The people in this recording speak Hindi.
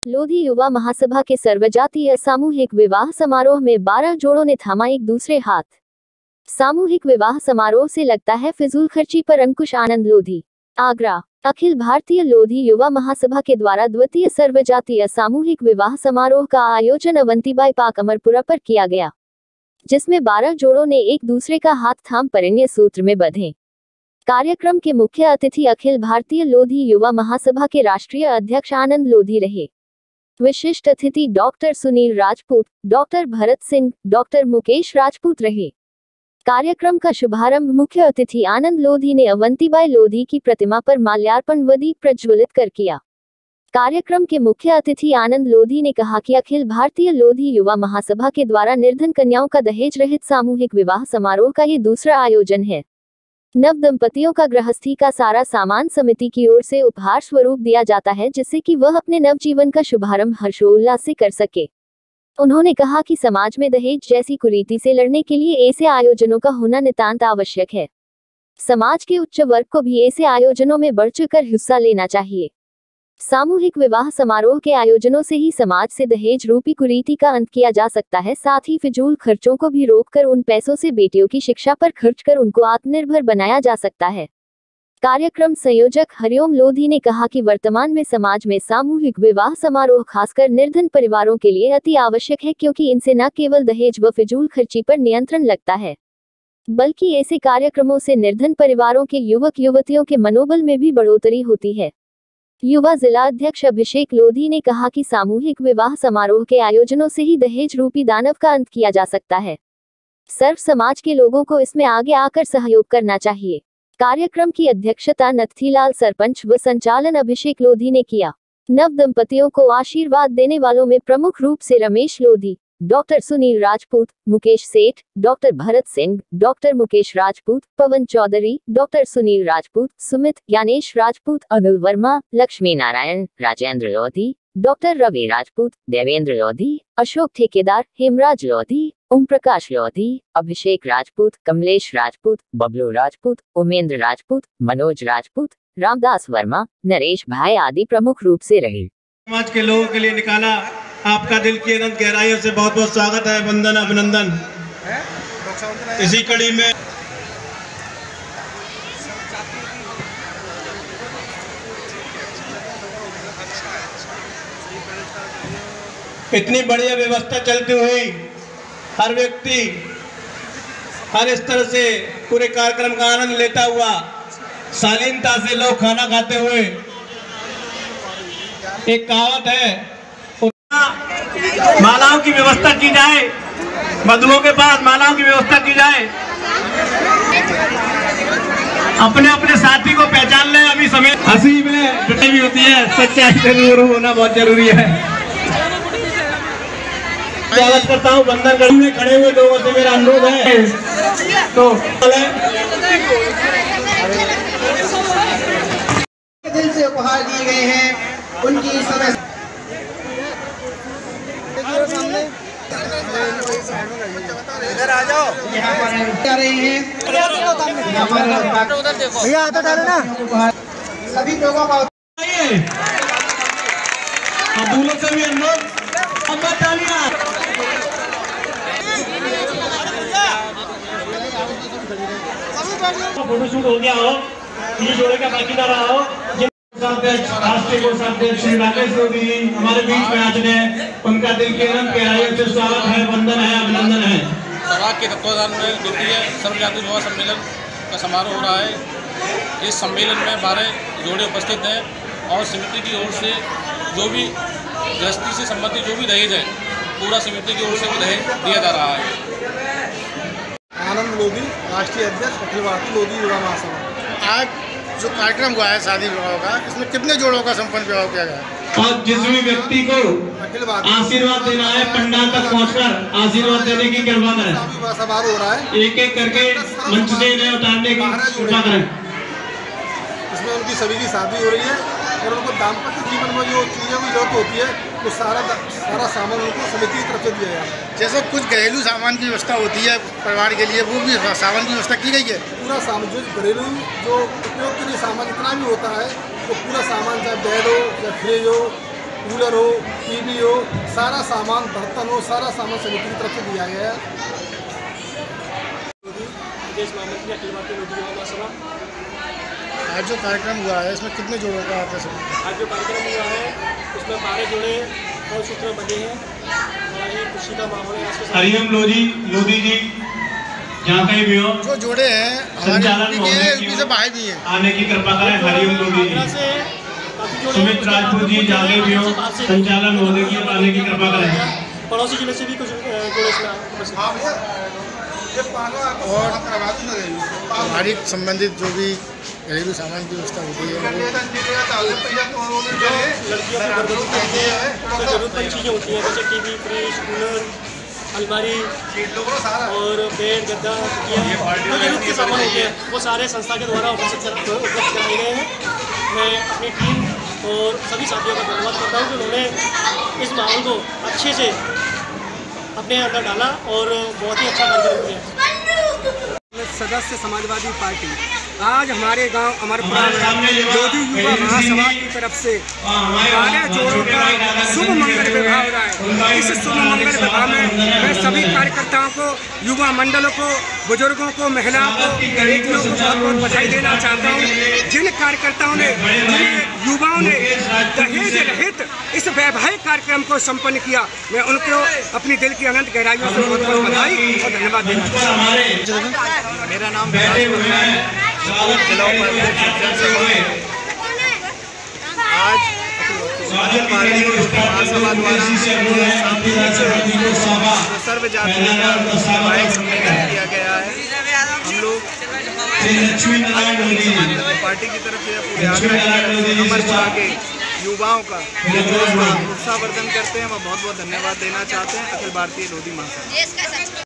लोधी युवा महासभा के सर्वजातीय सामूहिक विवाह समारोह में 12 जोड़ों ने थामा एक दूसरे हाथ। सामूहिक विवाह समारोह से लगता है फिजूल खर्ची पर अंकुश। आनंद लोधी, आगरा। अखिल भारतीय लोधी युवा महासभा के द्वारा द्वितीय सर्वजातीय सामूहिक विवाह समारोह का आयोजन अवंतीबाई पार्क अमरपुरा पर किया गया, जिसमें 12 जोड़ों ने एक दूसरे का हाथ थाम परिणय सूत्र में बंधे। कार्यक्रम के मुख्य अतिथि अखिल भारतीय लोधी युवा महासभा के राष्ट्रीय अध्यक्ष आनंद लोधी रहे। विशिष्ट अतिथि doctor Sunil Rajput, doctor Bharat Singh, doctor Mukesh Rajput रहे। कार्यक्रम का शुभारंभ मुख्य अतिथि आनंद लोधी ने अवंतीबाई लोधी की प्रतिमा पर माल्यार्पण व दीप प्रज्वलित कर किया। कार्यक्रम के मुख्य अतिथि आनंद लोधी ने कहा कि अखिल भारतीय लोधी युवा महासभा के द्वारा निर्धन कन्याओं का दहेज रहित सामूहिक विवाह समारोह का ये दूसरा आयोजन है। नव दंपतियों का गृहस्थी का सारा सामान समिति की ओर से उपहार स्वरूप दिया जाता है, जिससे कि वह अपने नव जीवन का शुभारंभ हर्षोल्लास से कर सके। उन्होंने कहा कि समाज में दहेज जैसी कुरीति से लड़ने के लिए ऐसे आयोजनों का होना नितांत आवश्यक है। समाज के उच्च वर्ग को भी ऐसे आयोजनों में बढ़ चढ़कर हिस्सा लेना चाहिए। सामूहिक विवाह समारोह के आयोजनों से ही समाज से दहेज रूपी कुरीति का अंत किया जा सकता है। साथ ही फिजूल खर्चों को भी रोककर उन पैसों से बेटियों की शिक्षा पर खर्च कर उनको आत्मनिर्भर बनाया जा सकता है। कार्यक्रम संयोजक हरिओम लोधी ने कहा कि वर्तमान में समाज में सामूहिक विवाह समारोह खासकर निर्धन परिवारों के लिए अति आवश्यक है, क्योंकि इनसे न केवल दहेज व फिजूल खर्ची पर नियंत्रण लगता है, बल्कि ऐसे कार्यक्रमों से निर्धन परिवारों के युवक युवतियों के मनोबल में भी बढ़ोतरी होती है। युवा जिला अध्यक्ष अभिषेक लोधी ने कहा कि सामूहिक विवाह समारोह के आयोजनों से ही दहेज रूपी दानव का अंत किया जा सकता है। सर्व समाज के लोगों को इसमें आगे आकर सहयोग करना चाहिए। कार्यक्रम की अध्यक्षता नथीलाल सरपंच व संचालन अभिषेक लोधी ने किया। नव दंपतियों को आशीर्वाद देने वालों में प्रमुख रूप से रमेश लोधी, डॉक्टर सुनील राजपूत, मुकेश सेठ, डॉक्टर भरत सिंह, डॉक्टर मुकेश राजपूत, पवन चौधरी, डॉक्टर सुनील राजपूत, सुमित, ज्ञानेश राजपूत, अनुल वर्मा, लक्ष्मी नारायण, राजेंद्र लोधी, डॉक्टर रवि राजपूत, देवेंद्र लोधी, अशोक ठेकेदार, हेमराज लोधी, ओम प्रकाश लोधी, अभिषेक राजपूत, कमलेश राजपूत, बबलू राजपूत, उमेंद्र राजपूत, मनोज राजपूत, रामदास वर्मा, नरेश भाई आदि प्रमुख रूप से रहे। समाज के लोगों के लिए निकाला। आपका दिल की अनंत गहराइयों से बहुत बहुत स्वागत है, वंदन अभिनंदन। इसी कड़ी में इतनी बढ़िया व्यवस्था चलती हुई हर व्यक्ति हर स्तर से पूरे कार्यक्रम का आनंद लेता हुआ शालीनता से लोग खाना खाते हुए, एक कहावत है, मालाओं की व्यवस्था की जाए, वधुओं के पास मालाओं की व्यवस्था की जाए, अपने अपने साथी को पहचान ले। अभी समय हंसी में जुटाई भी होती है, सच्चाई जरूर होना बहुत जरूरी है। स्वागत करता हूँ। बंधन गढ़ी में खड़े हुए लोगों से मेरा अनुरोध है तो दिल से उपहार दिए गए हैं, उनकी समय इधर आ जाओ, यहाँ पर आ रहे हैं, भैया आता डालो ना, सभी लोगों का दूल्हों से भी अनुरोध, फोटोशूट हो गया हो, ये जोड़े का बाकी ना रहा हो। राष्ट्रीय कोषाध्यक्ष श्री राकेश लोधी हमारे बीच में आज हैं, उनका दिल के अनंत गहराइयों से स्वागत है, वंदन है, अभिनंदन है। सभा के तत्वाधान में द्वितीय सर्वजातीय विवाह सम्मेलन का समारोह हो रहा है। इस सम्मेलन में 12 जोड़े उपस्थित हैं और समिति की ओर से जो भी गृहस्थी से संबंधित जो भी दहेज है, पूरा समिति की ओर से वो दहेज दिया जा रहा है। आनंद लोधी, राष्ट्रीय अध्यक्ष अखिल भारतीय लोधी युवा महासभा। आज जो कार्यक्रम हुआ है शादी विवाह का, इसमें कितने जोड़ों का संपन्न विवाह किया गया? और जिस भी व्यक्ति को आशीर्वाद देना है, पंडाल तक पहुंचकर आशीर्वाद देने की कृपा करें। समारोह हो रहा है, एक एक करके मंच से इन्हें उतारने की कृपा करें। इसमें उनकी सभी की शादी हो रही है और उनको दाम्पत्य जीवन में जो चीज़ों की जरूरत होती है, वो सारा सामान उनको समिति की तरफ से दिया जाता है। जैसे कुछ घरेलू सामान की व्यवस्था होती है परिवार के लिए, वो भी सामान की व्यवस्था की गई है। पूरा सामान जो घरेलू जो उपयोग के लिए सामान जितना भी होता है, वो पूरा सामान, चाहे बेड हो, चाहे फ्रिज हो, कूलर हो, टीवी हो, सारा सामान, बर्तन हो, सारा सामान समिति की तरफ से दिया गया है। आज जो कार्यक्रम हुआ है इसमें कितने जोड़ों का आता है? आज जो कार्यक्रम हुआ है उसमें 12 जोड़े और सूत्र बने हैं और ये खुशी का माहौल है। हरिओम लोधी जी जहाँ कहीं भी हो, जो जोड़े हैं संचालन यूपी से बाहर भी हैं, आने की कृपा करें। हरिओम लोधी जी, सुमित राजपूत जी जहाँ कहीं भी हो, संचालन महोदय की आने की कृपा करें। पड़ोसी जिले से भी कुछ जोड़े इसमें और हमारी संबंधित जो भी घरेलू सामान की व्यवस्था होती है जो लड़कियों की गर्भवती करते हैं तो जरूरतमंद चीज़ें होती हैं, जैसे टीवी, फ्रिज, कूलर, अलमारी और बेड, गद्दा, जो जरूरत के सामान होते हैं वो सारे संस्था के द्वारा उपलब्ध कराए गए हैं। मैं अपनी टीम और सभी साथियों का धन्यवाद करता हूँ कि उन्होंने इस माहौल को अच्छे से अपने अंदर डाला और बहुत ही अच्छा कार्यक्रम किया। सदस्य समाजवादी पार्टी आज हमारे गांव अमरपुरा में लोधी युवा महासभा की तरफ से 12 जोड़ों का शुभ मंगल विवाह हो रहा है। इस शुभ मंगल विवाह में मैं सभी कार्यकर्ताओं को, युवा मंडलों को, बुजुर्गों को, महिलाओं को, बेटियों को बहुत बहुत बधाई देना चाहता हूँ। जिन कार्यकर्ताओं ने, जिन युवाओं ने दहेज रहित इस वैवाहिक कार्यक्रम को संपन्न किया, मैं उनको अपनी दिल की अनंत गहराइयों से बहुत बहुत बधाई और धन्यवाद देना चाहता हूँ। मेरा नाम आज अखिल भारतीय महासभा द्वारा सर्व जातीय वैवाहिक सम्मेलन किया गया है। हम लोग पार्टी की तरफ से पूरे अमरपुरा के युवाओं का उत्साहवर्धन करते हैं, वह बहुत बहुत धन्यवाद देना चाहते हैं अखिल भारतीय लोधी महासभा।